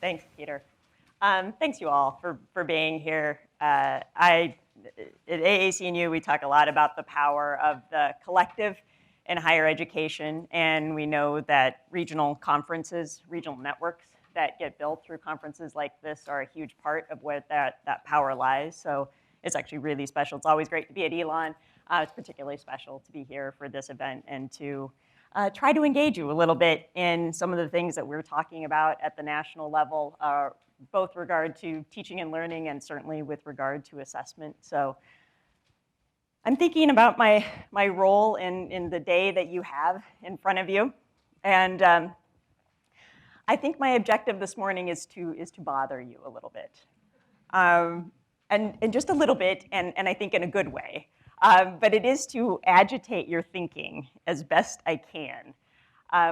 Thanks, Peter. Thanks you all for being here. At AACU, we talk a lot about the power of the collective in higher education, and we know that regional conferences, regional networks that get built through conferences like this are a huge part of where that power lies. So it's actually really special. It's always great to be at Elon. It's particularly special to be here for this event and to try to engage you a little bit in some of the things that we're talking about at the national level, both regard to teaching and learning and certainly with regard to assessment. So I'm thinking about my role in the day that you have in front of you. And I think my objective this morning is to bother you a little bit. And just a little bit, and I think in a good way. But it is to agitate your thinking as best I can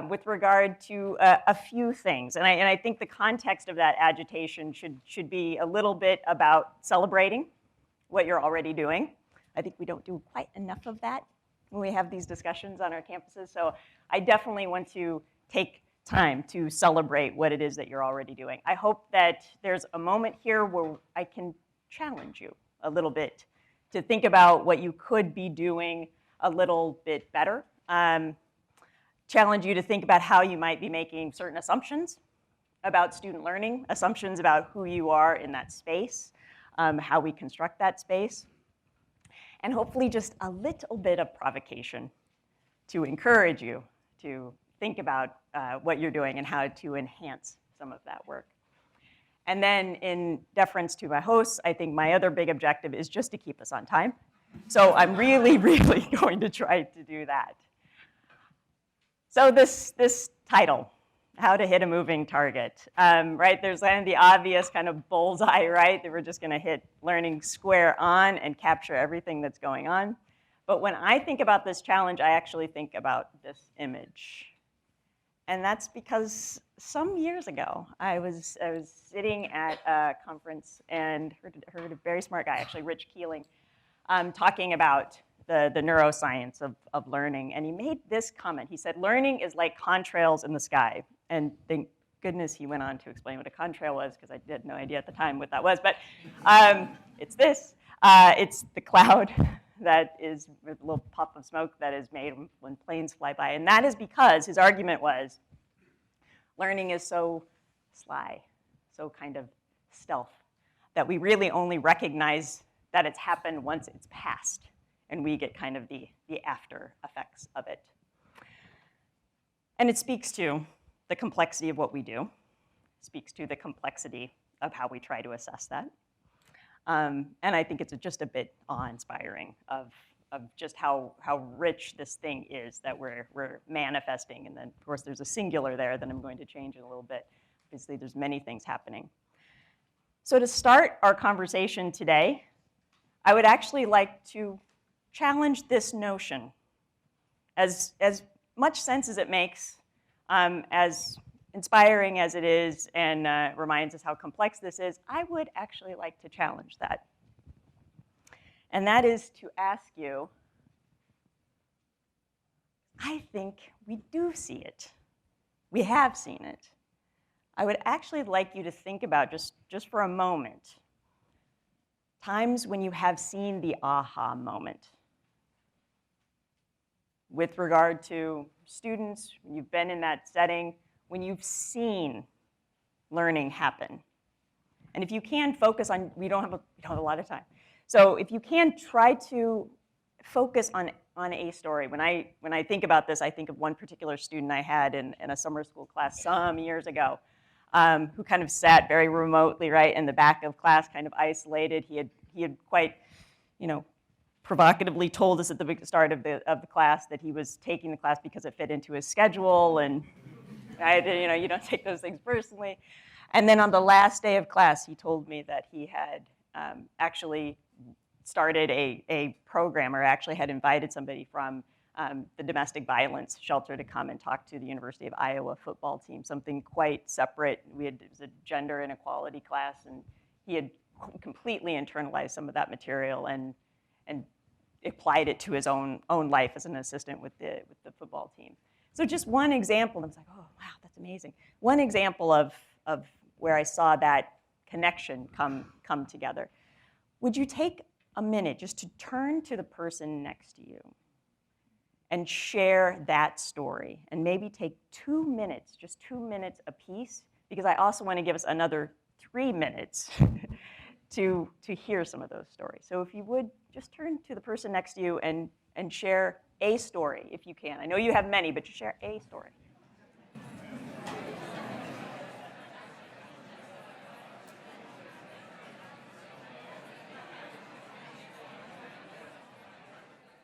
with regard to a few things. And I think the context of that agitation should be a little bit about celebrating what you're already doing. I think we don't do quite enough of that when we have these discussions on our campuses. So I definitely want to take time to celebrate what it is that you're already doing. I hope that there's a moment here where I can challenge you a little bit to think about what you could be doing a little bit better. Challenge you to think about how you might be making certain assumptions about student learning, assumptions about who you are in that space, how we construct that space, and hopefully just a little bit of provocation to encourage you to think about what you're doing and how to enhance some of that work. And then in deference to my hosts, I think my other big objective is just to keep us on time. So I'm really, really going to try to do that. So this title, How to Hit a Moving Target, right? There's kind of the obvious kind of bullseye, right? That we're just gonna hit learning square on and capture everything that's going on. But when I think about this challenge, I actually think about this image. And that's because some years ago, I was sitting at a conference and heard a very smart guy, actually Rich Keeling, talking about the neuroscience of learning. And he made this comment. He said, learning is like contrails in the sky. And thank goodness he went on to explain what a contrail was, because I had no idea at the time what that was. But it's this. It's the cloud that is with a little puff of smoke that is made when planes fly by. And that is because his argument was learning is so sly, so kind of stealth, that we really only recognize that it's happened once it's passed, and we get kind of the after effects of it. And it speaks to the complexity of what we do, speaks to the complexity of how we try to assess that. And I think it's just a bit awe-inspiring of just how rich this thing is that we're manifesting. And then, of course, there's a singular there that I'm going to change in a little bit. Obviously, there's many things happening. So to start our conversation today, I would actually like to challenge this notion. As much sense as it makes, as inspiring as it is, and reminds us how complex this is, I would actually like to challenge that. And that is to ask you, I think we do see it. We have seen it. I would actually like you to think about, just for a moment, times when you have seen the aha moment. With regard to students, when you've been in that setting, when you've seen learning happen. And if you can focus on, we don't have a lot of time. So if you can try to focus on a story. When I think about this, I think of one particular student I had in a summer school class some years ago, who kind of sat very remotely, right, in the back of class, kind of isolated. He had quite, provocatively told us at the start of the class that he was taking the class because it fit into his schedule, and you don't take those things personally. And then on the last day of class, he told me that he had actually started a program, or actually had invited somebody from the domestic violence shelter to come and talk to the University of Iowa football team, something quite separate. It was a gender inequality class, and he had completely internalized some of that material and applied it to his own life as an assistant with the football team. So just one example, I was like, oh, wow, that's amazing. One example of where I saw that connection come together. Would you take a minute just to turn to the person next to you and share that story, and maybe take 2 minutes, just 2 minutes apiece, because I also want to give us another 3 minutes to hear some of those stories. So if you would, just turn to the person next to you and share a story, if you can. I know you have many, but just share a story.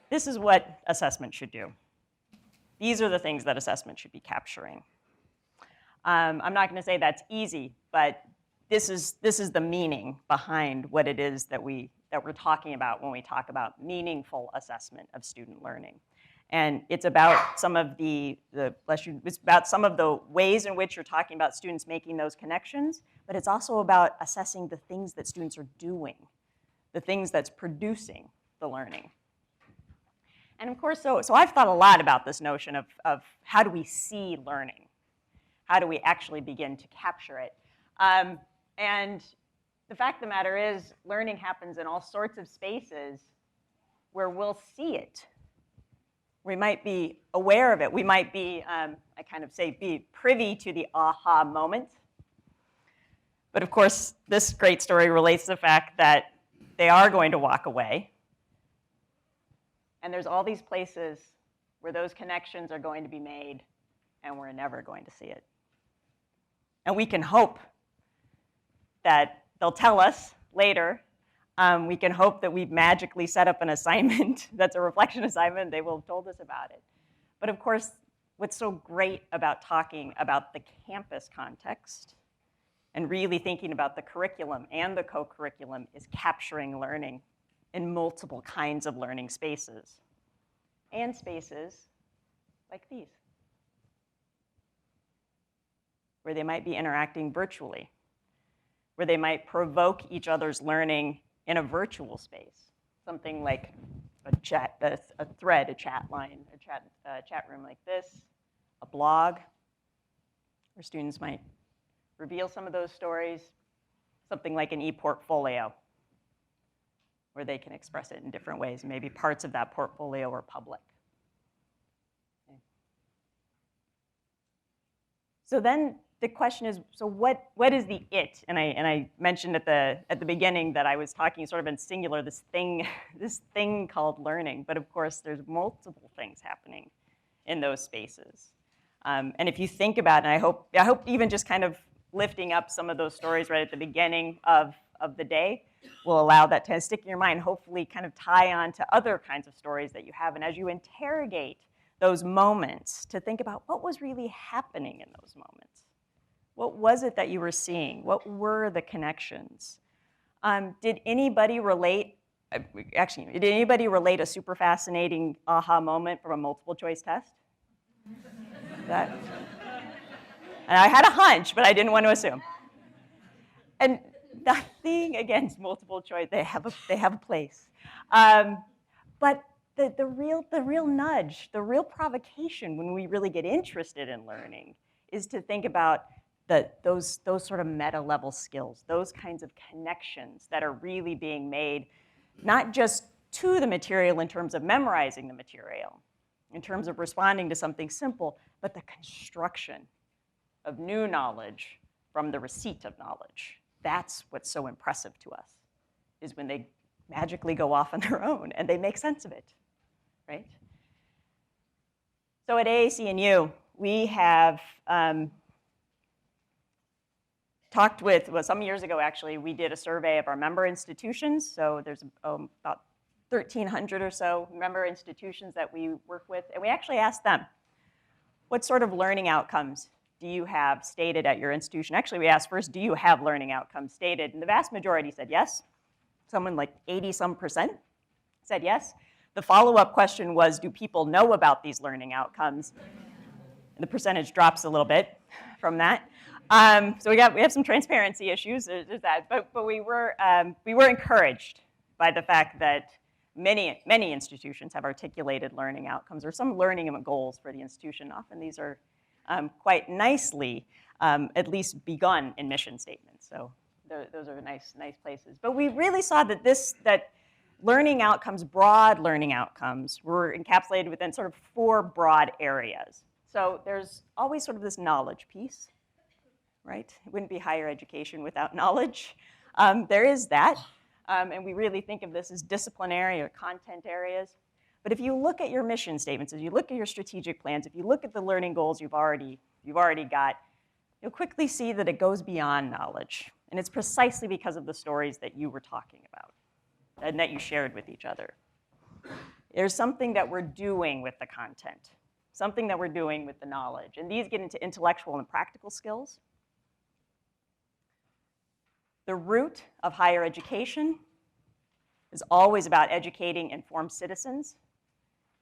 This is what assessment should do. These are the things that assessment should be capturing. I'm not going to say that's easy, but this is the meaning behind what it is that we're talking about when we talk about meaningful assessment of student learning. And it's about some of it's about some of the ways in which you're talking about students making those connections, but it's also about assessing the things that students are doing, the things that's producing the learning. And of course, so I've thought a lot about this notion of how do we see learning? How do we actually begin to capture it? And the fact of the matter is, learning happens in all sorts of spaces where we'll see it. We might be aware of it. We might be, I kind of say, be privy to the aha moment. But of course, this great story relates to the fact that they are going to walk away. And there's all these places where those connections are going to be made, and we're never going to see it. And we can hope that they'll tell us later. We can hope that we've magically set up an assignment that's a reflection assignment. They will have told us about it. But of course, what's so great about talking about the campus context and really thinking about the curriculum and the co-curriculum is capturing learning in multiple kinds of learning spaces, and spaces like these, where they might be interacting virtually, where they might provoke each other's learning in a virtual space, something like a thread, a chat line, a chat room like this, a blog, where students might reveal some of those stories, something like an e-portfolio, where they can express it in different ways. Maybe parts of that portfolio are public. Okay. So then the question is, so what is the it? And I mentioned at the beginning that I was talking sort of in singular, this thing called learning. But of course, there's multiple things happening in those spaces. And if you think about it, and I hope even just kind of lifting up some of those stories right at the beginning of the day will allow that to stick in your mind, hopefully kind of tie on to other kinds of stories that you have. And as you interrogate those moments, to think about what was really happening in those moments. What was it that you were seeing? What were the connections? Did anybody relate, did anybody relate a super fascinating aha moment from a multiple choice test? And I had a hunch, but I didn't want to assume. And nothing against multiple choice, they have a place. But the real nudge, the real provocation when we really get interested in learning is to think about those sort of meta level skills, those kinds of connections that are really being made, not just to the material in terms of memorizing the material, in terms of responding to something simple, but the construction of new knowledge from the receipt of knowledge. That's what's so impressive to us, is when they magically go off on their own and they make sense of it, right? So at AACU, we have talked with, well, some years ago actually, we did a survey of our member institutions. So there's about 1,300 or so member institutions that we work with. And we actually asked them, what sort of learning outcomes do you have stated at your institution? Actually, we asked first, do you have learning outcomes stated? And the vast majority said yes. Someone like 80-some% said yes. The follow-up question was, do people know about these learning outcomes? And the percentage drops a little bit from that. So we have some transparency issues, there's that. But we were encouraged by the fact that many institutions have articulated learning outcomes or some learning goals for the institution. Often these are quite nicely at least begun in mission statements. So those are nice places. But we really saw that that learning outcomes, broad learning outcomes, were encapsulated within sort of 4 broad areas. So there's always sort of this knowledge piece, right? It wouldn't be higher education without knowledge. There is that, and we really think of this as disciplinary or content areas. But if you look at your mission statements, if you look at your strategic plans, if you look at the learning goals you've already got, you'll quickly see that it goes beyond knowledge. And it's precisely because of the stories that you were talking about and that you shared with each other. There's something that we're doing with the content, something that we're doing with the knowledge. And these get into intellectual and practical skills. The root of higher education is always about educating informed citizens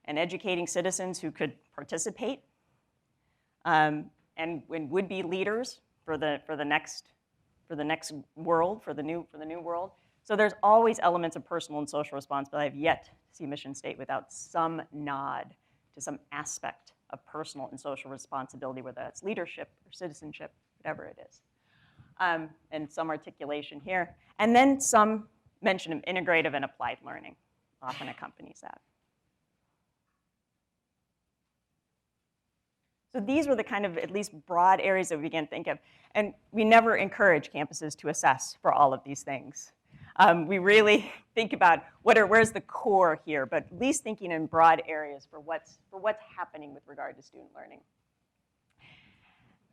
and educating citizens who could participate and would be leaders for the next world, for the new world. So there's always elements of personal and social responsibility. I've yet to see mission state without some nod to some aspect of personal and social responsibility, whether that's leadership or citizenship, whatever it is. And some articulation here. And then some mention of integrative and applied learning often accompanies that. So these were the kind of at least broad areas that we began to think of. And we never encourage campuses to assess for all of these things. We really think about where's the core here, but at least thinking in broad areas for what's happening with regard to student learning.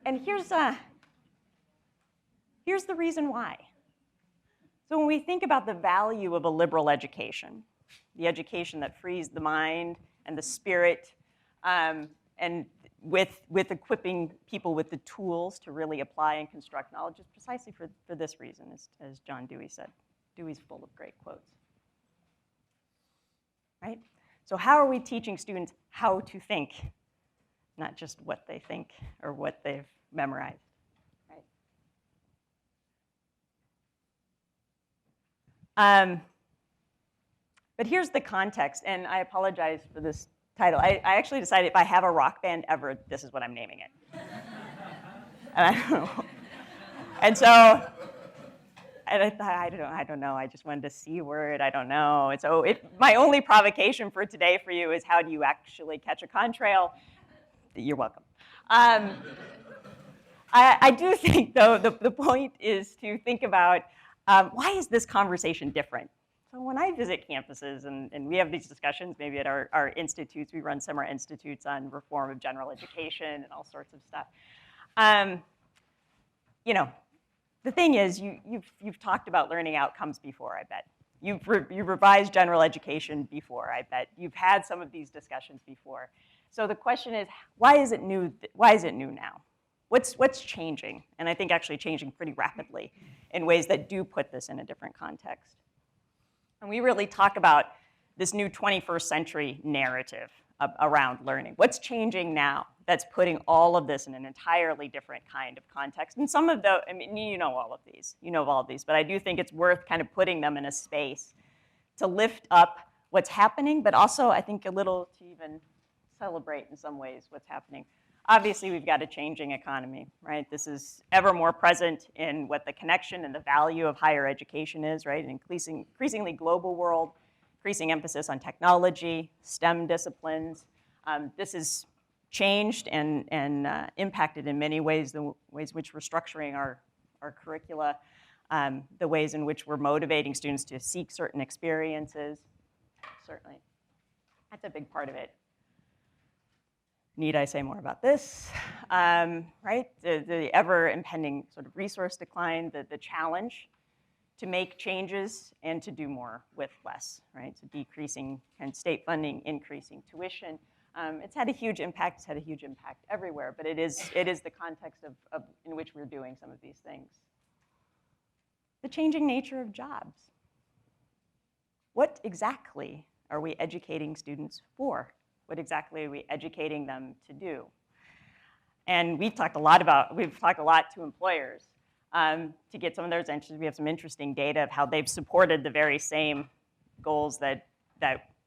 And here's the reason why. So when we think about the value of a liberal education, the education that frees the mind and the spirit, and with equipping people with the tools to really apply and construct knowledge, is precisely for this reason, as John Dewey said. Dewey's full of great quotes, right? So how are we teaching students how to think, not just what they think or what they've memorized, right? But here's the context, and I apologize for this title. I actually decided if I have a rock band ever, this is what I'm naming it. And I don't know. And so, and I thought, I don't know. I just wanted a C word. I don't know. And so my only provocation for today for you is how do you actually catch a contrail? You're welcome. I do think, though, the point is to think about why is this conversation different? So when I visit campuses and we have these discussions, maybe at our institutes, we run summer institutes on reform of general education and all sorts of stuff. You know, the thing is, you've talked about learning outcomes before, I bet. You've revised general education before, I bet. You've had some of these discussions before. So the question is, why is it new? Why is it new now? What's changing? And I think actually changing pretty rapidly in ways that do put this in a different context. And we really talk about this new 21st century narrative around learning. What's changing now that's putting all of this in an entirely different kind of context? And some of I mean, you know all of these, but I do think it's worth kind of putting them in a space to lift up what's happening, but also I think a little to even celebrate in some ways what's happening. Obviously, we've got a changing economy, right? This is ever more present in what the connection and the value of higher education is, right? An increasingly global world, increasing emphasis on technology, STEM disciplines. This has changed and impacted in many ways the ways in which we're structuring our curricula, the ways in which we're motivating students to seek certain experiences. Certainly, that's a big part of it. Need I say more about this? Right, the ever-impending sort of resource decline, the challenge to make changes and to do more with less, right? So decreasing and state funding, increasing tuition. It's had a huge impact. It's had a huge impact everywhere, but it is the context of in which we're doing some of these things. The changing nature of jobs. What exactly are we educating students for? What exactly are we educating them to do? And we've talked a lot to employers to get some of those answers. We have some interesting data of how they've supported the very same goals that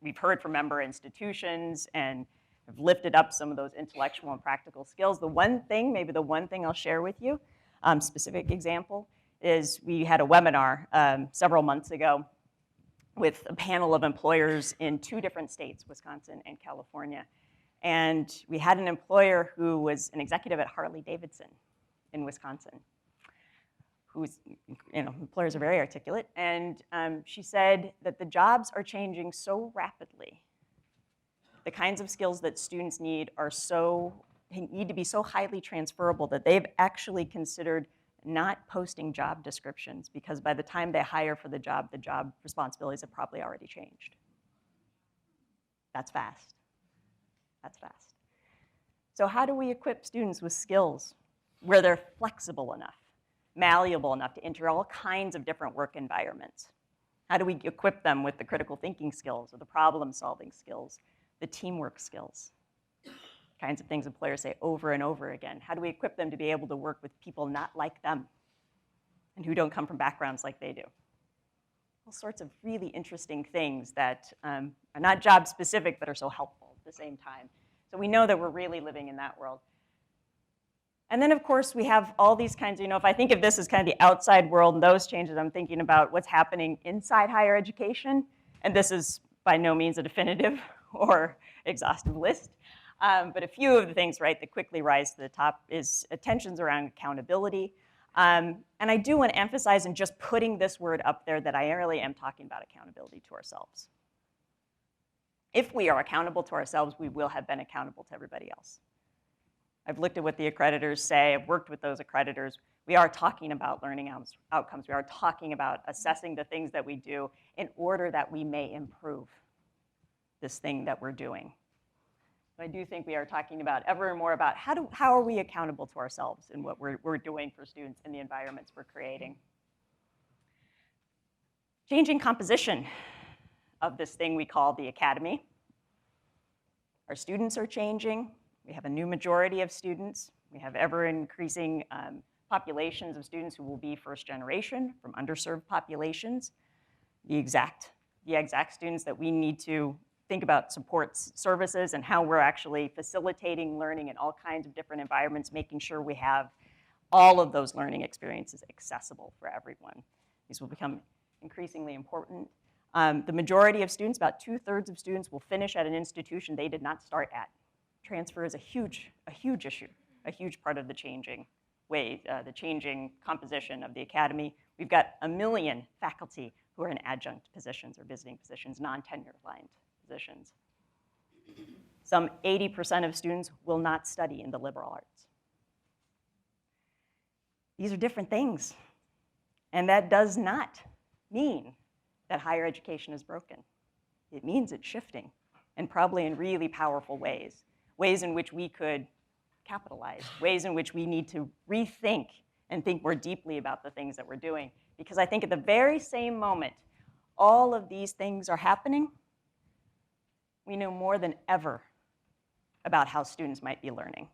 we've heard from member institutions and I've lifted up some of those intellectual and practical skills. The one thing, maybe the one thing I'll share with you, specific example, is we had a webinar several months ago with a panel of employers in 2 different states, Wisconsin and California. And we had an employer who was an executive at Harley-Davidson in Wisconsin, whose employers are very articulate. And she said that the jobs are changing so rapidly. The kinds of skills that students need need to be so highly transferable that they've actually considered not posting job descriptions, because by the time they hire for the job responsibilities have probably already changed. That's fast. That's fast. So how do we equip students with skills where they're flexible enough, malleable enough to enter all kinds of different work environments? How do we equip them with the critical thinking skills or the problem solving skills, the teamwork skills? Kinds of things employers say over and over again. How do we equip them to be able to work with people not like them and who don't come from backgrounds like they do? All sorts of really interesting things that are not job specific but are so helpful at the same time. So we know that we're really living in that world. And then of course we have all these kinds of, if I think of this as kind of the outside world and those changes, I'm thinking about what's happening inside higher education. And this is by no means a definitive or exhaustive list. But a few of the things, right, that quickly rise to the top is tensions around accountability. And I do want to emphasize in just putting this word up there that I really am talking about accountability to ourselves. If we are accountable to ourselves, we will have been accountable to everybody else. I've looked at what the accreditors say. I've worked with those accreditors. We are talking about learning outcomes. We are talking about assessing the things that we do in order that we may improve this thing that we're doing. I do think we are talking about ever more about how are we accountable to ourselves in what we're doing for students in the environments we're creating. Changing composition of this thing we call the academy. Our students are changing. We have a new majority of students. We have ever increasing populations of students who will be first generation from underserved populations. The exact students that we need to think about support services and how we're actually facilitating learning in all kinds of different environments, making sure we have all of those learning experiences accessible for everyone. These will become increasingly important. The majority of students, about 2/3 of students, will finish at an institution they did not start at. Transfer is a huge issue, a huge part of the changing the changing composition of the academy. We've got 1 million faculty who are in adjunct positions or visiting positions, non-tenure lined positions. Some 80% of students will not study in the liberal arts. These are different things. And that does not mean that higher education is broken. It means it's shifting, and probably in really powerful ways in which we could capitalize, ways in which we need to rethink and think more deeply about the things that we're doing. Because I think at the very same moment all of these things are happening, we know more than ever about how students might be learning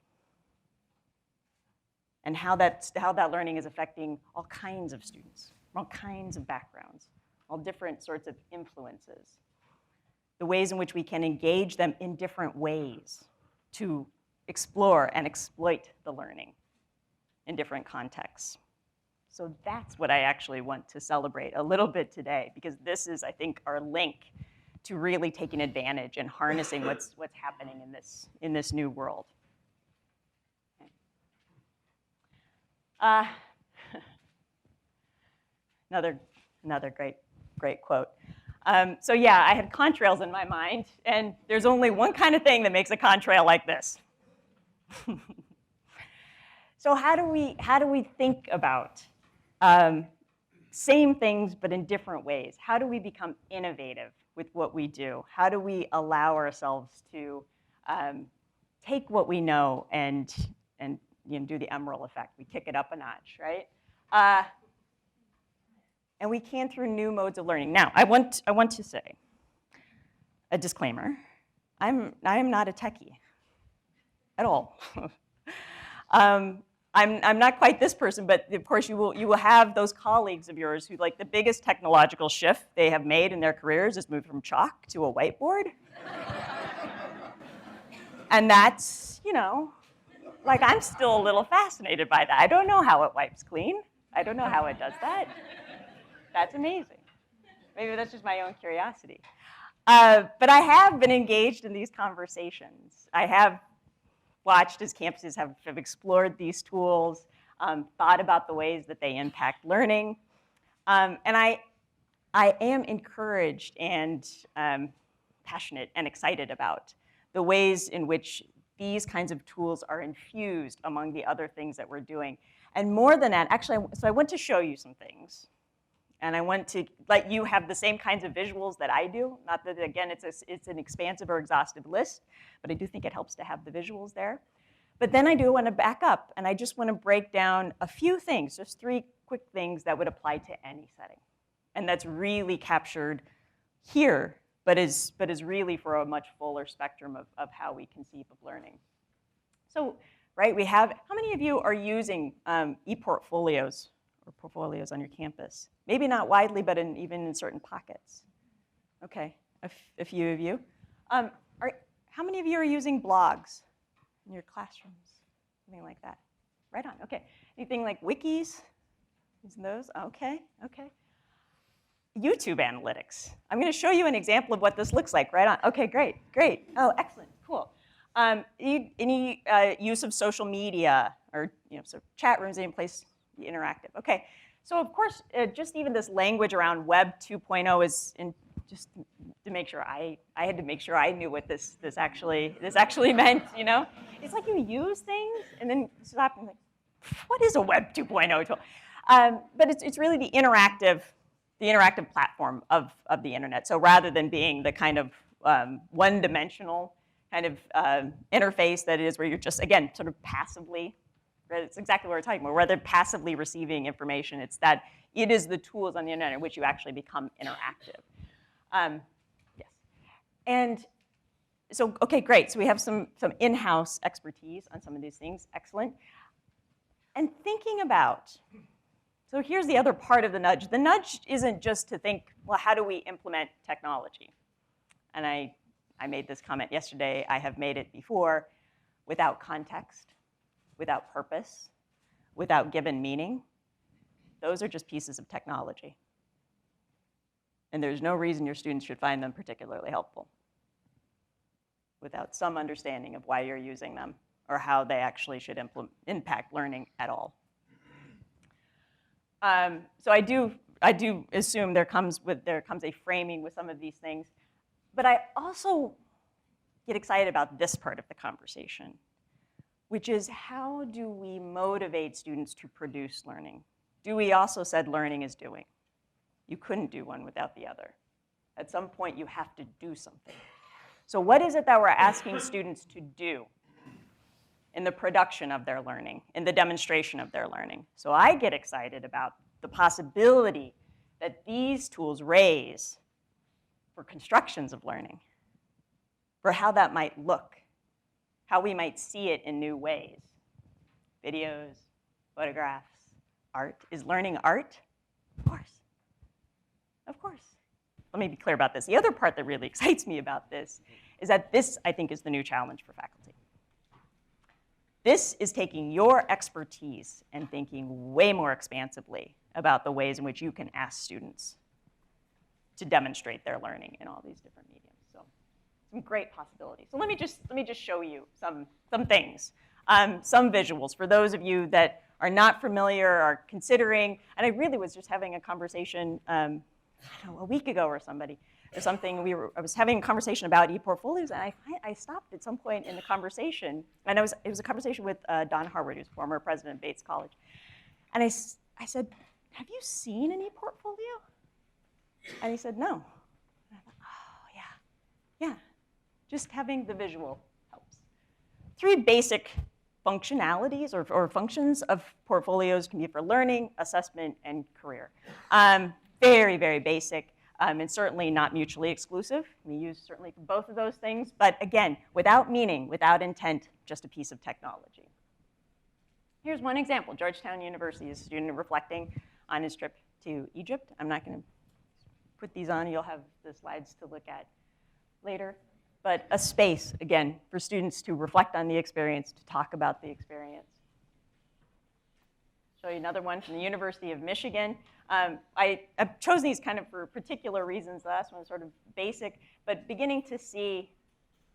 and how that learning is affecting all kinds of students, all kinds of backgrounds, all different sorts of influences, the ways in which we can engage them in different ways to explore and exploit the learning in different contexts. So that's what I actually want to celebrate a little bit today, because this is, I think, our link to really taking advantage and harnessing what's happening in this new world. Another great quote. So yeah, I had contrails in my mind, and there's only one kind of thing that makes a contrail like this. So how do we think about same things but in different ways? How do we become innovative with what we do? How do we allow ourselves to take what we know and do the emerald effect? We kick it up a notch, right? And we can through new modes of learning. Now, I want to say a disclaimer. I am not a techie at all. I'm not quite this person, but of course you will have those colleagues of yours who, like, the biggest technological shift they have made in their careers is move from chalk to a whiteboard. And that's, you know, like I'm still a little fascinated by that. I don't know how it wipes clean. I don't know how it does that. That's amazing. Maybe that's just my own curiosity. But I have been engaged in these conversations. I have watched as campuses have explored these tools, thought about the ways that they impact learning. And I am encouraged and passionate and excited about the ways in which these kinds of tools are infused among the other things that we're doing. And more than that, actually, so I want to show you some things. And I want to let you have the same kinds of visuals that I do. Not that, again, it's an expansive or exhaustive list, but I do think it helps to have the visuals there. But then I do want to back up, and I just want to break down a few things, just 3 quick things that would apply to any setting. And that's really captured here, but is really for a much fuller spectrum of how we conceive of learning. So, right, we have, how many of you are using e-portfolios or portfolios on your campus? Maybe not widely, but even in certain pockets. Okay, a few of you. How many of you are using blogs in your classrooms? Something like that. Right on, okay. Anything like wikis? Using those? Okay, okay. YouTube analytics. I'm going to show you an example of what this looks like. Right on. Okay, great, great. Oh, excellent, cool. Any use of social media or so chat rooms, any place interactive. Okay, so of course, just even this language around Web 2.0 is just to make sure I had to make sure I knew what this actually meant. You know, it's like you use things and then stop and like, what is a Web 2.0 tool? But it's really the interactive platform of the internet. So rather than being the kind of one-dimensional kind of interface that it is where you're just, again, sort of passively, right? It's exactly what we're talking about, rather than passively receiving information. It's that it is the tools on the internet in which you actually become interactive. Yes. And so, okay, great. So we have some in-house expertise on some of these things. Excellent. And thinking about, so here's the other part of the nudge. The nudge isn't just to think, well, how do we implement technology? And I made this comment yesterday. I have made it before. Without context, without purpose, without given meaning, those are just pieces of technology. And there's no reason your students should find them particularly helpful without some understanding of why you're using them or how they actually should impact learning at all. So I do assume there comes a framing with some of these things, but I also get excited about this part of the conversation, which is how do we motivate students to produce learning? Dewey also said learning is doing. You couldn't do one without the other. At some point, you have to do something. So what is it that we're asking students to do in the production of their learning, in the demonstration of their learning? So I get excited about the possibility that these tools raise for constructions of learning, for how that might look, how we might see it in new ways. Videos, photographs, art. Is learning art? Of course. Of course. Let me be clear about this. The other part that really excites me about this is that this, I think, is the new challenge for faculty. This is taking your expertise and thinking way more expansively about the ways in which you can ask students to demonstrate their learning in all these different mediums. So some great possibilities. So let me just show you some things, some visuals for those of you that are not familiar, are considering, and I really was just having a conversation I don't know, a week ago or something. I was having a conversation about e-portfolios, and I stopped at some point in the conversation, and it was a conversation with Don Harvard, who's former president of Bates College. And I said, have you seen an e-portfolio? And he said, no. And I thought, oh, yeah. Just having the visual helps. 3 basic functionalities or functions of portfolios can be for learning, assessment, and career. Very, very basic. And certainly not mutually exclusive. We use certainly for both of those things, but again, without meaning, without intent, just a piece of technology. Here's one example. Georgetown University is a student reflecting on his trip to Egypt. I'm not going to put these on. You'll have the slides to look at later. but a space, again, for students to reflect on the experience, to talk about the experience. Show you another one from the University of Michigan. I've chosen these kind of for particular reasons. The last one is sort of basic, but beginning to see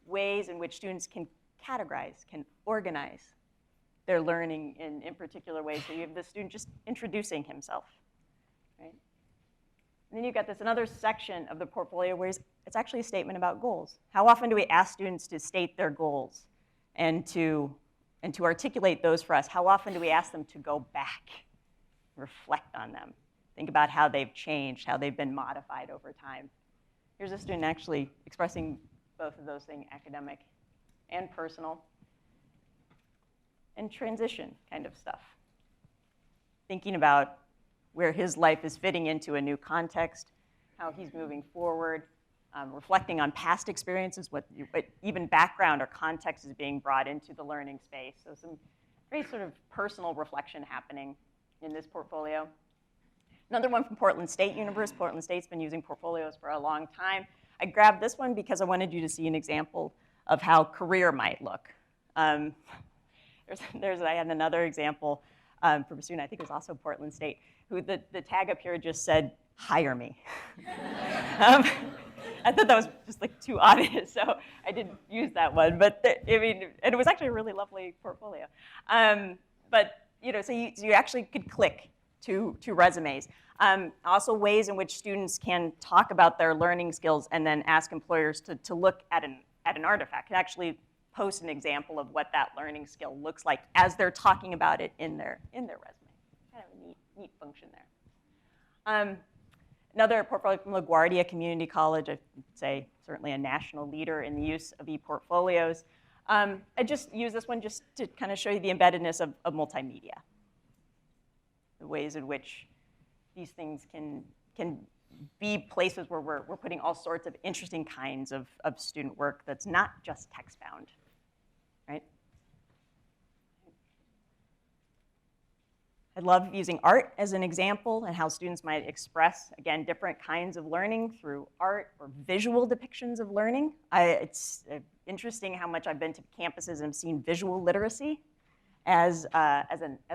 ways in which students can categorize, can organize their learning in particular ways. So you have the student just introducing himself, right? And then you've got this another section of the portfolio where it's actually a statement about goals. How often do we ask students to state their goals and to articulate those for us? How often do we ask them to go back, reflect on them, think about how they've changed, how they've been modified over time? Here's a student actually expressing both of those things, academic and personal, and transition kind of stuff. Thinking about where his life is fitting into a new context, how he's moving forward, reflecting on past experiences, what even background or context is being brought into the learning space. So some very sort of personal reflection happening in this portfolio. Another one from Portland State University. Portland State's been using portfolios for a long time. I grabbed this one because I wanted you to see an example of how career might look. I had another example from a student, I think it was also Portland State, who the tag up here just said, "Hire me." I thought that was just like too obvious, so I didn't use that one. But I mean, and it was actually a really lovely portfolio. But you know, so you actually could click to resumes. Also ways in which students can talk about their learning skills and then ask employers to look at an artifact, and actually post an example of what that learning skill looks like as they're talking about it in their resume. Kind of a neat function there. Another portfolio from LaGuardia Community College, I'd say certainly a national leader in the use of e-portfolios. I just use this one just to kind of show you the embeddedness of multimedia. The ways in which these things can be places where we're putting all sorts of interesting kinds of student work that's not just text-bound, right? I love using art as an example and how students might express, again, different kinds of learning through art or visual depictions of learning. It's interesting how much I've been to campuses and seen visual literacy as a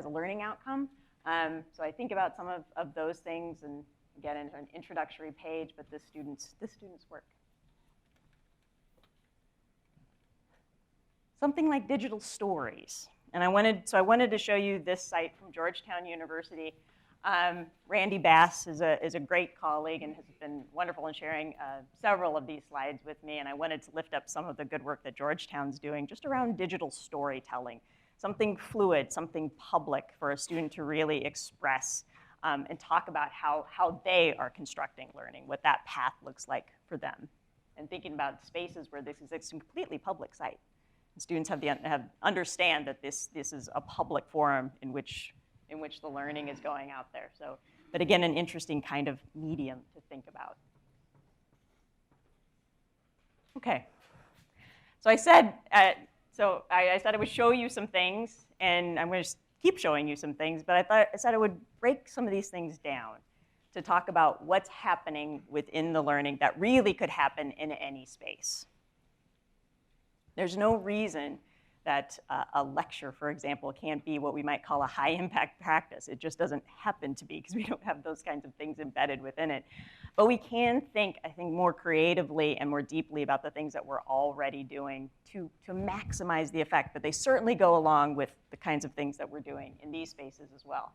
learning outcome. So I think about some of those things and get into an introductory page, but this student's work. Something like digital stories. And I wanted to show you this site from Georgetown University. Randy Bass is a great colleague and has been wonderful in sharing several of these slides with me. And I wanted to lift up some of the good work that Georgetown's doing just around digital storytelling. Something fluid, something public for a student to really express and talk about how they are constructing learning, what that path looks like for them. And thinking about spaces where this is a completely public site. Students understand that this is a public forum in which the learning is going out there. So, but again, an interesting kind of medium to think about. Okay, so I said I said I would show you some things, and I'm going to keep showing you some things. But I said I would break some of these things down to talk about what's happening within the learning that really could happen in any space. There's no reason that a lecture, for example, can't be what we might call a high-impact practice. It just doesn't happen to be because we don't have those kinds of things embedded within it. But we can think, I think, more creatively and more deeply about the things that we're already doing to maximize the effect. But they certainly go along with the kinds of things that we're doing in these spaces as well.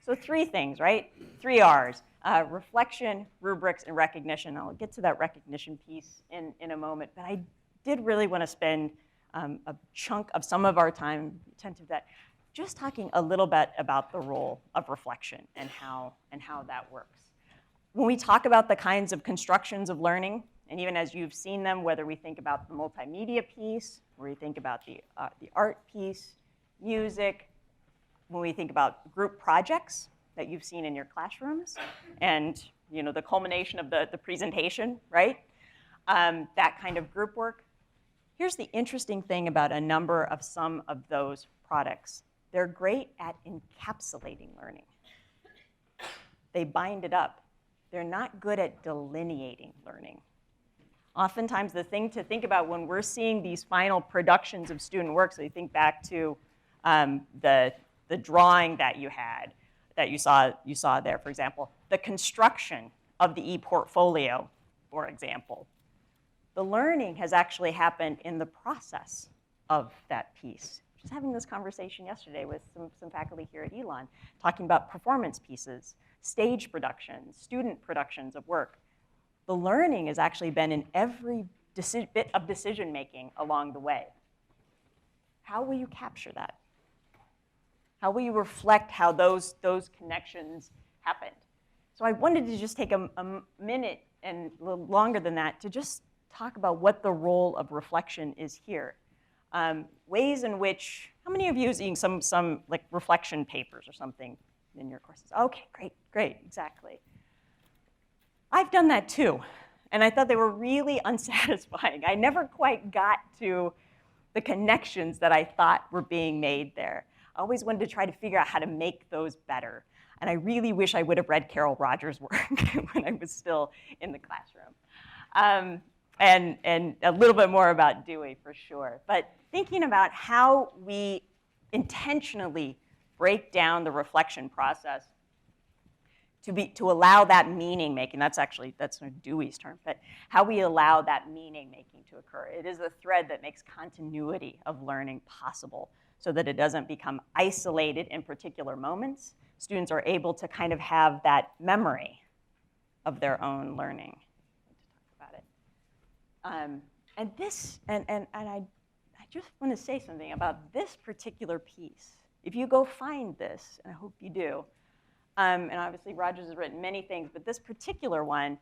So 3 things, right? 3 R's, reflection, rubrics, and recognition. I'll get to that recognition piece in a moment. But I did really want to spend a chunk of some of our time, attentive to that, just talking a little bit about the role of reflection and how that works. When we talk about the kinds of constructions of learning, and even as you've seen them, whether we think about the multimedia piece, or we think about the art piece, music, when we think about group projects that you've seen in your classrooms, and the culmination of the presentation, right? That kind of group work. Here's the interesting thing about some of those products. They're great at encapsulating learning. They bind it up. They're not good at delineating learning. Oftentimes the thing to think about when we're seeing these final productions of student work, so you think back to the drawing that you had, that you saw there, for example, the construction of the e-portfolio, for example. The learning has actually happened in the process of that piece. Just having this conversation yesterday with some faculty here at Elon, talking about performance pieces, stage productions, student productions of work. The learning has actually been in every bit of decision-making along the way. How will you capture that? How will you reflect how those connections happened? So I wanted to just take a minute and a little longer than that to just talk about what the role of reflection is here. Ways in which, how many of you are using some like reflection papers or something in your courses? Okay, great, exactly. I've done that too, and I thought they were really unsatisfying. I never quite got to the connections that I thought were being made there. I always wanted to try to figure out how to make those better, and I really wish I would have read Carol Rogers' work when I was still in the classroom. And a little bit more about Dewey for sure. But thinking about how we intentionally break down the reflection process to allow that meaning making, that's Dewey's term, but how we allow that meaning making to occur. It is the thread that makes continuity of learning possible so that it doesn't become isolated in particular moments. Students are able to kind of have that memory of their own learning. And I just want to say something about this particular piece. If you go find this, and I hope you do, and obviously Rogers has written many things, but this particular one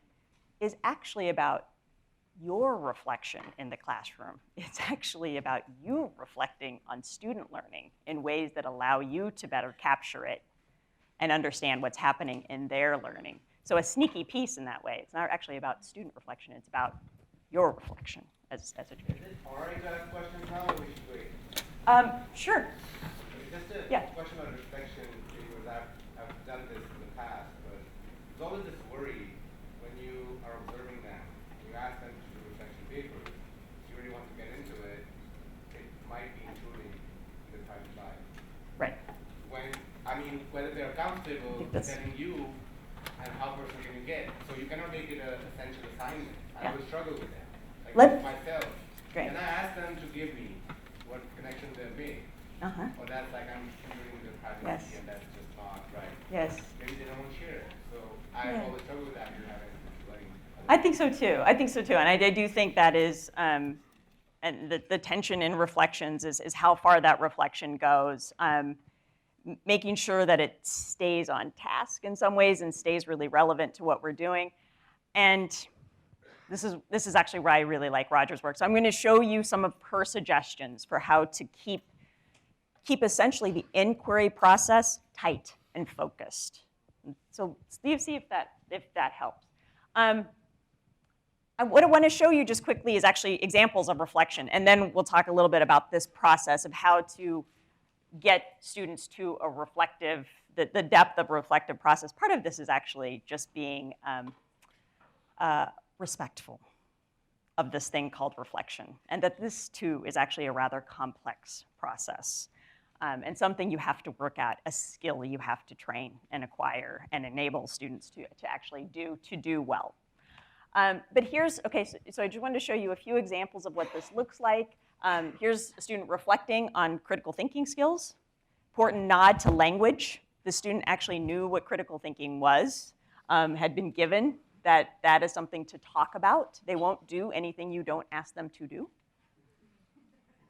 is actually about your reflection in the classroom. It's actually about you reflecting on student learning in ways that allow you to better capture it and understand what's happening in their learning. So a sneaky piece in that way. It's not actually about student reflection, it's about your reflection as a teacher. Is it all right to ask questions now, or we should wait? Sure. Just a question on reflection, because I've done this in the past, but there's always this worry when you are observing them, you ask them to do reflection papers, you really want to get into it, it might be intruding in the private life. Right. Whether they're comfortable telling you and how personal can you get. So you cannot make it an essential assignment. I would struggle with that. Like myself. Great. And I ask them to give me what connections they've made. Or that's like I'm intruding into privacy and that's just not right. Yes. Maybe they don't want to share it. So I always struggle with that. I think so too. And I do think that is, and the tension in reflections is how far that reflection goes. Making sure that it stays on task in some ways and stays really relevant to what we're doing. And this is actually where I really like Rogers' work. So I'm going to show you some of her suggestions for how to keep essentially the inquiry process tight and focused. So see if that helps. What I want to show you just quickly is actually examples of reflection, and then we'll talk a little bit about this process of how to get students to a reflective, the depth of a reflective process. Part of this is actually just being respectful of this thing called reflection, and that this too is actually a rather complex process, and something you have to work at, a skill you have to train and acquire and enable students to actually do well. But here's, so I just wanted to show you a few examples of what this looks like. Here's a student reflecting on critical thinking skills. Important nod to language. The student actually knew what critical thinking was, had been given that is something to talk about. They won't do anything you don't ask them to do.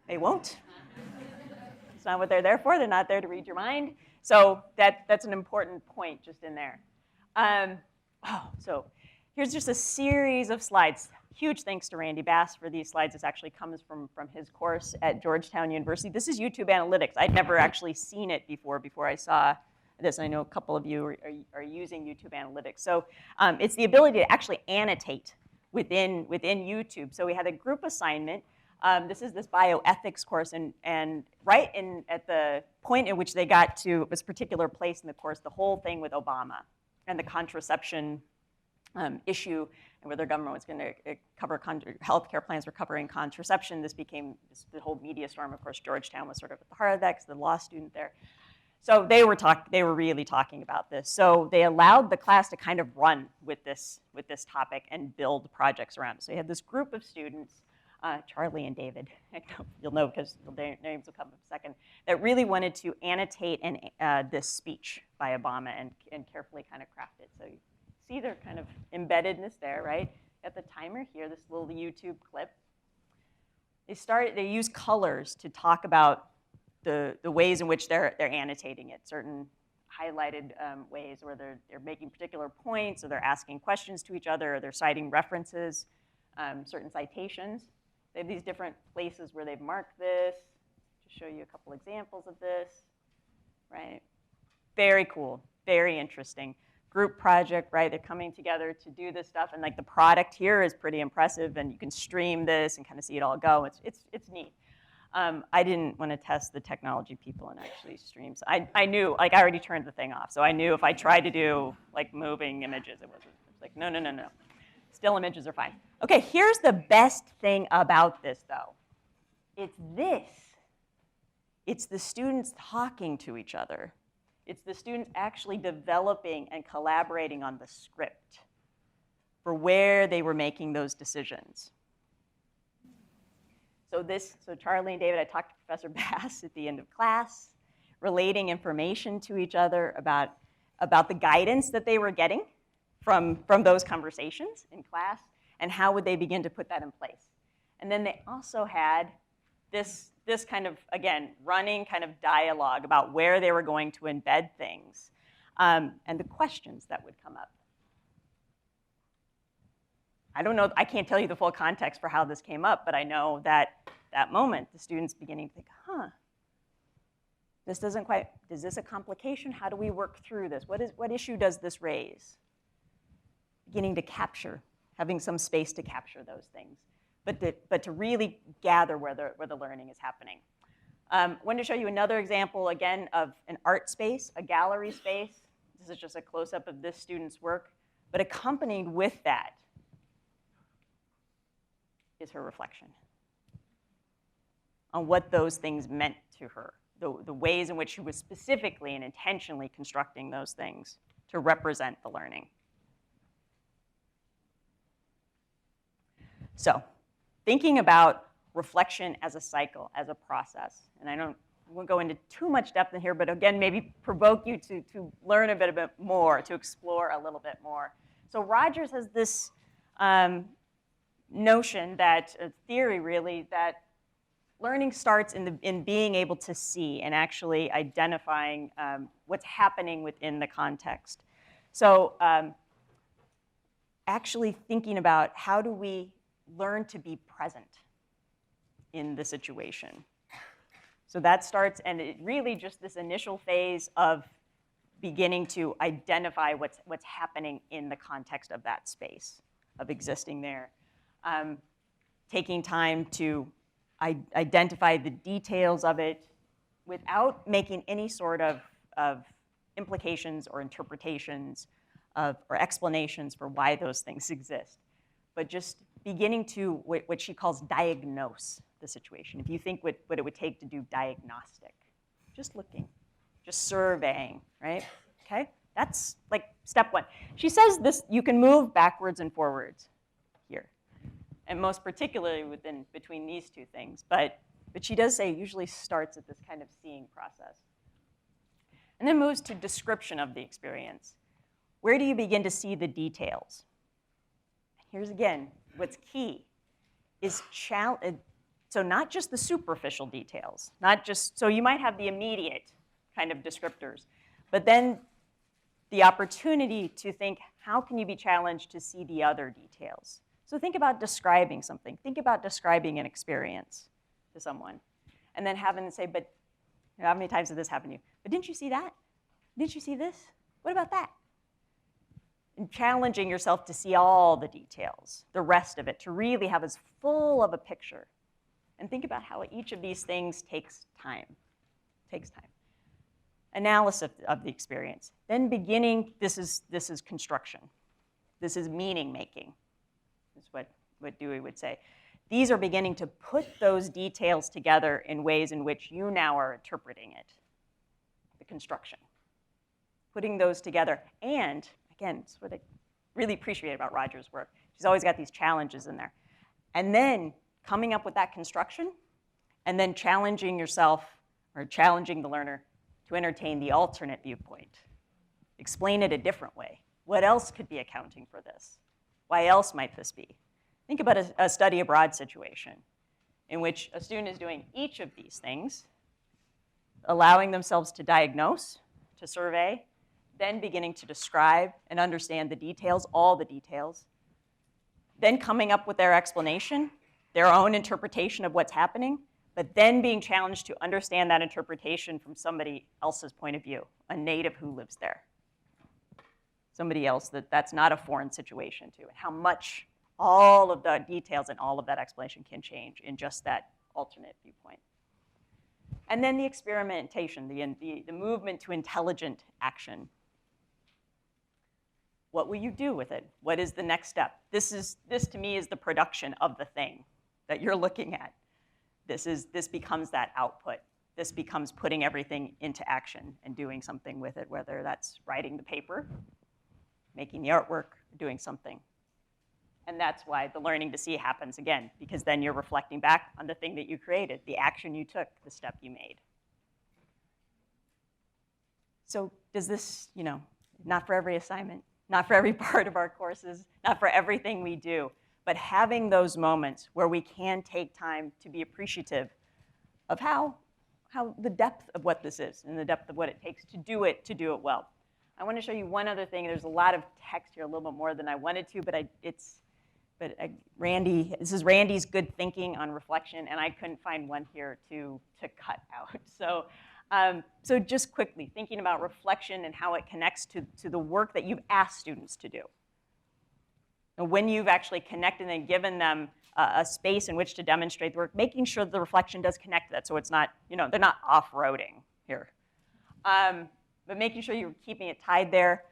They won't. It's not what they're there for. They're not there to read your mind. So that's an important point just in there. So here's just a series of slides. Huge thanks to Randy Bass for these slides. This actually comes from his course at Georgetown University. This is YouTube analytics. I'd never actually seen it before I saw this. I know a couple of you are using YouTube analytics. So it's the ability to actually annotate within YouTube. So we had a group assignment. This is this bioethics course, and right at the point in which they got to this particular place in the course, the whole thing with Obama and the contraception issue and whether government was going to cover healthcare plans were covering contraception. This became the whole media storm. Of course, Georgetown was sort of at the heart of that because the law student there. So they were really talking about this. So they allowed the class to kind of run with this topic and build projects around it. So you had this group of students, Charlie and David, you'll know because their names will come in a second, that really wanted to annotate this speech by Obama and carefully kind of craft it. So you see their kind of embeddedness there, right? At the timer here, this little YouTube clip. They use colors to talk about the ways in which they're annotating it, certain highlighted ways where they're making particular points, or they're asking questions to each other, or they're citing references, certain citations. They have these different places where they've marked this. To show you a couple examples of this, right? Very cool, very interesting. Group project, right? They're coming together to do this stuff, and like the product here is pretty impressive, and you can stream this and kind of see it all go. It's neat. I didn't want to test the technology people and actually stream. So I knew, like, I already turned the thing off. So I knew if I tried to do like moving images, it was like, no. Still images are fine. Okay, here's the best thing about this, though. It's this. It's the students talking to each other. It's the students actually developing and collaborating on the script for where they were making those decisions. So Charlie and David, I talked to Professor Bass at the end of class, relating information to each other about the guidance that they were getting from those conversations in class, and how would they begin to put that in place. And then they also had this kind of, again, running kind of dialogue about where they were going to embed things, and the questions that would come up. I don't know, I can't tell you the full context for how this came up, but I know that moment, the students beginning to think, this doesn't quite, is this a complication? How do we work through this? What issue does this raise? Beginning to capture, having some space to capture those things, but to really gather where the learning is happening. I wanted to show you another example, again, of an art space, a gallery space. This is just a close-up of this student's work, but accompanied with that is her reflection on what those things meant to her, the ways in which she was specifically and intentionally constructing those things to represent the learning. So, thinking about reflection as a cycle, as a process, and I won't go into too much depth in here, but again, maybe provoke you to learn a bit more, to explore a little bit more. So Rogers has this notion that, theory really, that learning starts in being able to see and actually identifying what's happening within the context. So actually thinking about how do we learn to be present in the situation. So that starts, and it really just this initial phase of beginning to identify what's happening in the context of that space, of existing there. Taking time to identify the details of it without making any sort of implications or interpretations or explanations for why those things exist, but just beginning to what she calls diagnose the situation. If you think what it would take to do diagnostic, just looking, just surveying, right? Okay, that's like step one. She says this, you can move backwards and forwards here, and most particularly between these two things, but she does say it usually starts at this kind of seeing process. And then moves to description of the experience. Where do you begin to see the details? Here's again, what's key is so not just the superficial details, so you might have the immediate kind of descriptors, but then the opportunity to think, how can you be challenged to see the other details? So think about describing something. Think about describing an experience to someone, and then having them say, but how many times did this happen to you? But didn't you see that? Didn't you see this? What about that? And challenging yourself to see all the details, the rest of it, to really have as full of a picture. And think about how each of these things takes time. Analysis of the experience. Then beginning, this is construction. This is meaning making. is what Dewey would say. These are beginning to put those details together in ways in which you now are interpreting it, the construction. Putting those together, and again, it's what I really appreciate about Roger's work. She's always got these challenges in there. And then coming up with that construction, and then challenging yourself, or challenging the learner to entertain the alternate viewpoint. Explain it a different way. What else could be accounting for this? Why else might this be? Think about a study abroad situation in which a student is doing each of these things, allowing themselves to diagnose, to survey, then beginning to describe and understand the details, all the details, then coming up with their explanation, their own interpretation of what's happening, but then being challenged to understand that interpretation from somebody else's point of view, a native who lives there. Somebody else that's not a foreign situation to, and how much all of the details and all of that explanation can change in just that alternate viewpoint. And then the experimentation, the movement to intelligent action. What will you do with it? What is the next step? This to me is the production of the thing that you're looking at. This becomes that output. This becomes putting everything into action and doing something with it, whether that's writing the paper, making the artwork, doing something. And that's why the learning to see happens again, because then you're reflecting back on the thing that you created, the action you took, the step you made. So does this, not for every assignment, not for every part of our courses, not for everything we do, but having those moments where we can take time to be appreciative of how the depth of what this is and the depth of what it takes to do it well. I want to show you one other thing. There's a lot of text here, a little bit more than I wanted to, but Randy, this is Randy's good thinking on reflection, and I couldn't find one here to cut out. So just quickly, thinking about reflection and how it connects to the work that you've asked students to do. And when you've actually connected and given them a space in which to demonstrate the work, making sure that the reflection does connect to that, so it's not, they're not off-roading here. But making sure you're keeping it tied there.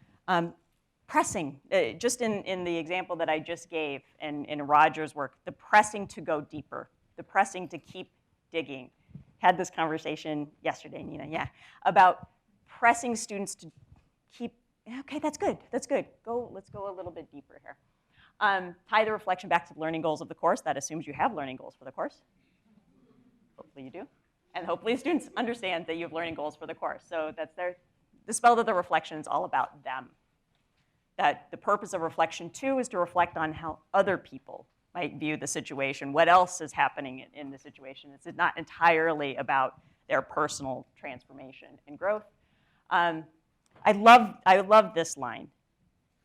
Pressing, just in the example that I just gave in Roger's work, the pressing to go deeper, the pressing to keep digging. Had this conversation yesterday, Nina, about pressing students to keep, okay, that's good. Let's go a little bit deeper here. Tie the reflection back to the learning goals of the course. That assumes you have learning goals for the course. Hopefully you do. And hopefully students understand that you have learning goals for the course. So that's the spell of the reflection is all about them. That the purpose of reflection, too, is to reflect on how other people might view the situation, what else is happening in the situation. It's not entirely about their personal transformation and growth. I love this line,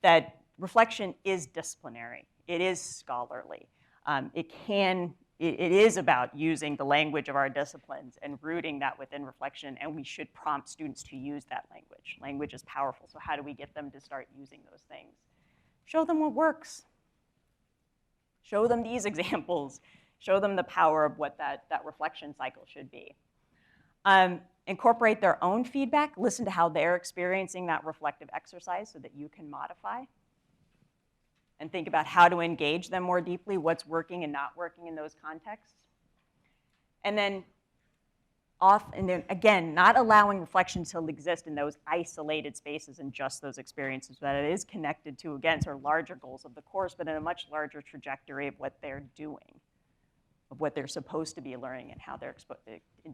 that reflection is disciplinary. It is scholarly. It is about using the language of our disciplines and rooting that within reflection, and we should prompt students to use that language. Language is powerful, so how do we get them to start using those things? Show them what works. Show them these examples. Show them the power of what that reflection cycle should be. Incorporate their own feedback. Listen to how they're experiencing that reflective exercise so that you can modify. And think about how to engage them more deeply, what's working and not working in those contexts. And then again, not allowing reflection to exist in those isolated spaces and just those experiences, but it is connected to, again, sort of larger goals of the course, but in a much larger trajectory of what they're doing, of what they're supposed to be learning and how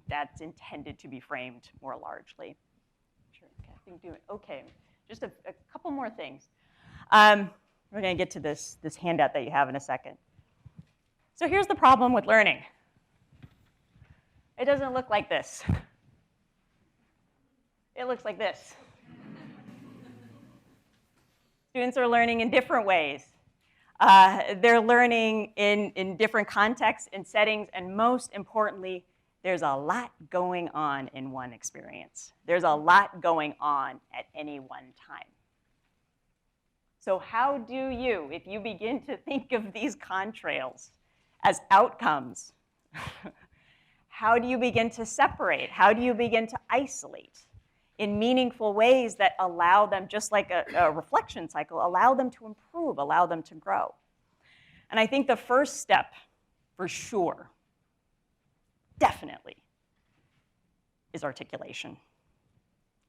that's intended to be framed more largely. Sure, okay, just a couple more things. We're going to get to this handout that you have in a second. So here's the problem with learning. It doesn't look like this. It looks like this. Students are learning in different ways. They're learning in different contexts and settings, and most importantly, there's a lot going on in one experience. There's a lot going on at any one time. So how do you, if you begin to think of these contrails as outcomes, how do you begin to separate? How do you begin to isolate in meaningful ways that allow them, just like a reflection cycle, allow them to improve, allow them to grow? And I think the first step, for sure, definitely, is articulation,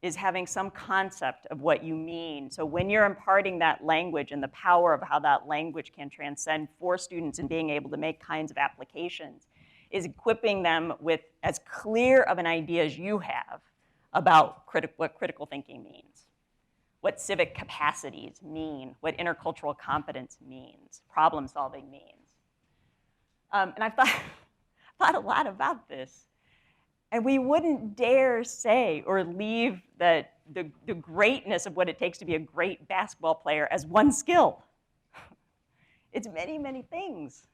is having some concept of what you mean. So when you're imparting that language and the power of how that language can transcend for students and being able to make kinds of applications, is equipping them with as clear of an idea as you have about what critical thinking means, what civic capacities mean, what intercultural competence means, problem solving means. And I've thought a lot about this. And we wouldn't dare say or leave the greatness of what it takes to be a great basketball player as one skill. It's many, many things,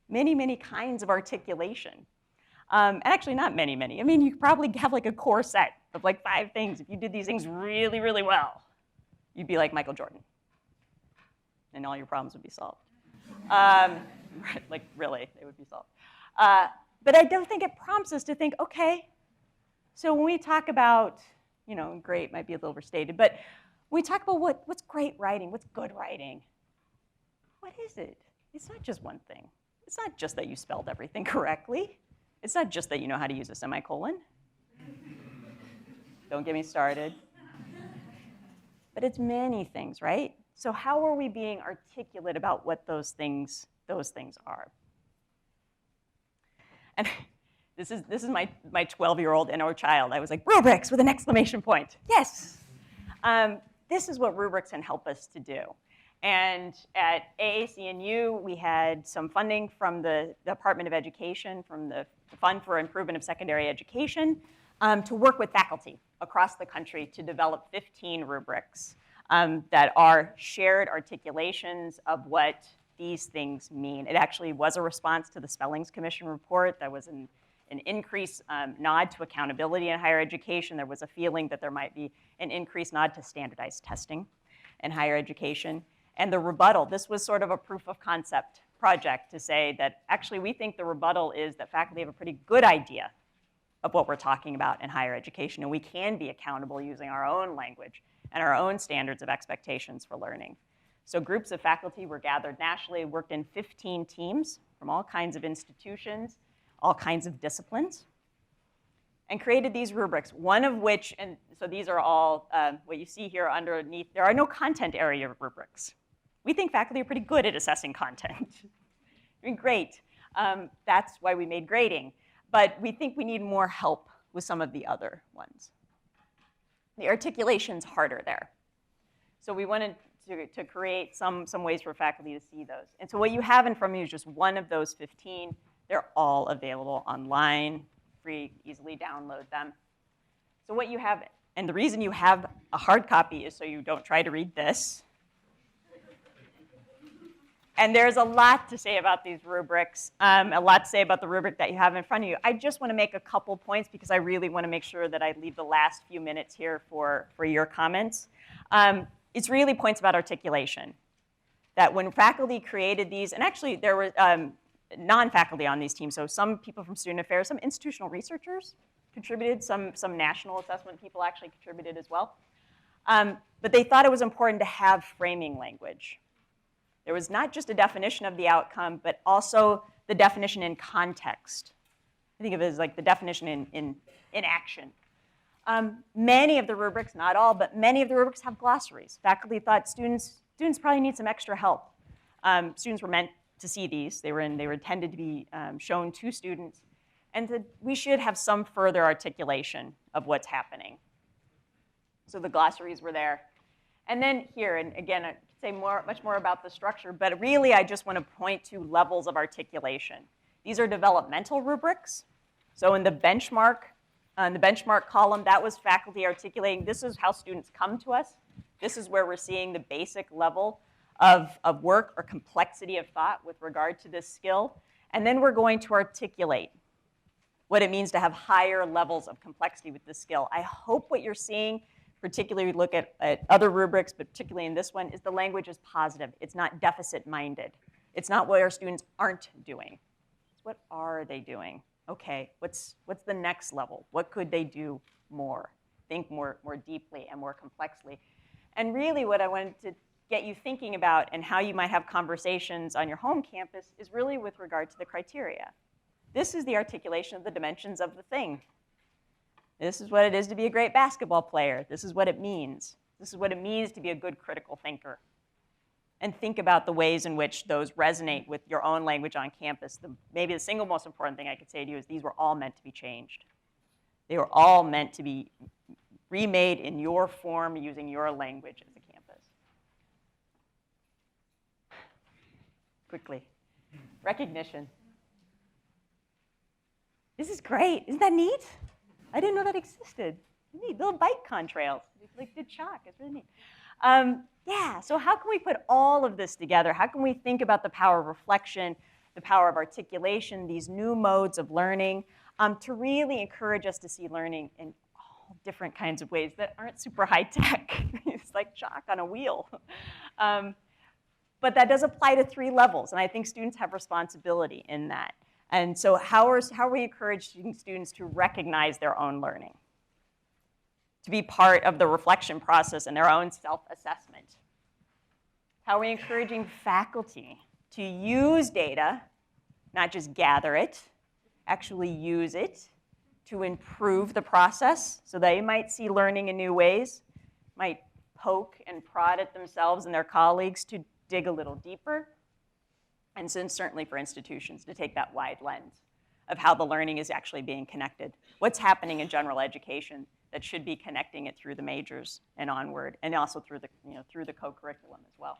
many, many kinds of articulation. And actually not many, many. I mean, you probably have like a core set of like 5 things. If you did these things really, really well, you'd be like Michael Jordan. And all your problems would be solved. Like really, they would be solved. But I don't think it prompts us to think, okay, so when we talk about, great might be a little overstated, but when we talk about what's great writing, what's good writing, what is it? It's not just one thing. It's not just that you spelled everything correctly. It's not just that you know how to use a semicolon. Don't get me started. But it's many things, right? So how are we being articulate about what those things are? And this is my 12-year-old inner child. I was like, rubrics with an exclamation point. Yes. This is what rubrics can help us to do. And at AACU, we had some funding from the Department of Education, from the Fund for Improvement of Secondary Education, to work with faculty across the country to develop 15 rubrics that are shared articulations of what these things mean. It actually was a response to the Spellings Commission report. That was an increased nod to accountability in higher education. There was a feeling that there might be an increased nod to standardized testing in higher education. And the rebuttal, this was sort of a proof of concept project to say that actually we think the rebuttal is that faculty have a pretty good idea of what we're talking about in higher education, and we can be accountable using our own language and our own standards of expectations for learning. So groups of faculty were gathered nationally, worked in 15 teams from all kinds of institutions, all kinds of disciplines, and created these rubrics, one of which, and so these are all, what you see here underneath, there are no content area rubrics. We think faculty are pretty good at assessing content. I mean, great. That's why we made grading. But we think we need more help with some of the other ones. The articulation's harder there. So we wanted to create some ways for faculty to see those. And so what you have in front of you is just one of those 15. They're all available online, free, easily download them. So what you have, and the reason you have a hard copy is so you don't try to read this. And there's a lot to say about these rubrics, a lot to say about the rubric that you have in front of you. I just want to make a couple points because I really want to make sure that I leave the last few minutes here for your comments. It's really points about articulation. That when faculty created these, and actually there were non-faculty on these teams, so some people from student affairs, some institutional researchers contributed, some national assessment people actually contributed as well. But they thought it was important to have framing language. There was not just a definition of the outcome, but also the definition in context. I think of it as like the definition in action. Many of the rubrics, not all, but many of the rubrics have glossaries. Faculty thought students probably need some extra help. Students were meant to see these. They were intended to be shown to students. And we should have some further articulation of what's happening. So the glossaries were there. And then here, and again, I could say much more about the structure, but really I just want to point to levels of articulation. These are developmental rubrics. So in the benchmark column, that was faculty articulating, this is how students come to us. This is where we're seeing the basic level of work or complexity of thought with regard to this skill. And then we're going to articulate what it means to have higher levels of complexity with this skill. I hope what you're seeing, particularly look at other rubrics, but particularly in this one, is the language is positive. It's not deficit-minded. It's not what our students aren't doing. It's what are they doing? Okay, what's the next level? What could they do more? Think more deeply and more complexly. And really what I wanted get you thinking about and how you might have conversations on your home campus is really with regard to the criteria. This is the articulation of the dimensions of the thing. This is what it is to be a great basketball player. This is what it means. This is what it means to be a good critical thinker. And think about the ways in which those resonate with your own language on campus. Maybe the single most important thing I could say to you is these were all meant to be changed. They were all meant to be remade in your form using your language as a campus. Quickly. Recognition. This is great. Isn't that neat? I didn't know that existed. Neat. Little bike contrails. Like did chalk. It's really neat. Yeah, so how can we put all of this together? How can we think about the power of reflection, the power of articulation, these new modes of learning, to really encourage us to see learning in all different kinds of ways that aren't super high tech. It's like chalk on a wheel. But that does apply to 3 levels, and I think students have responsibility in that. And so how are we encouraging students to recognize their own learning, to be part of the reflection process and their own self-assessment? How are we encouraging faculty to use data, not just gather it, actually use it to improve the process so they might see learning in new ways, might poke and prod at themselves and their colleagues to dig a little deeper, and then certainly for institutions to take that wide lens of how the learning is actually being connected. What's happening in general education that should be connecting it through the majors and onward, and also through the co-curriculum as well.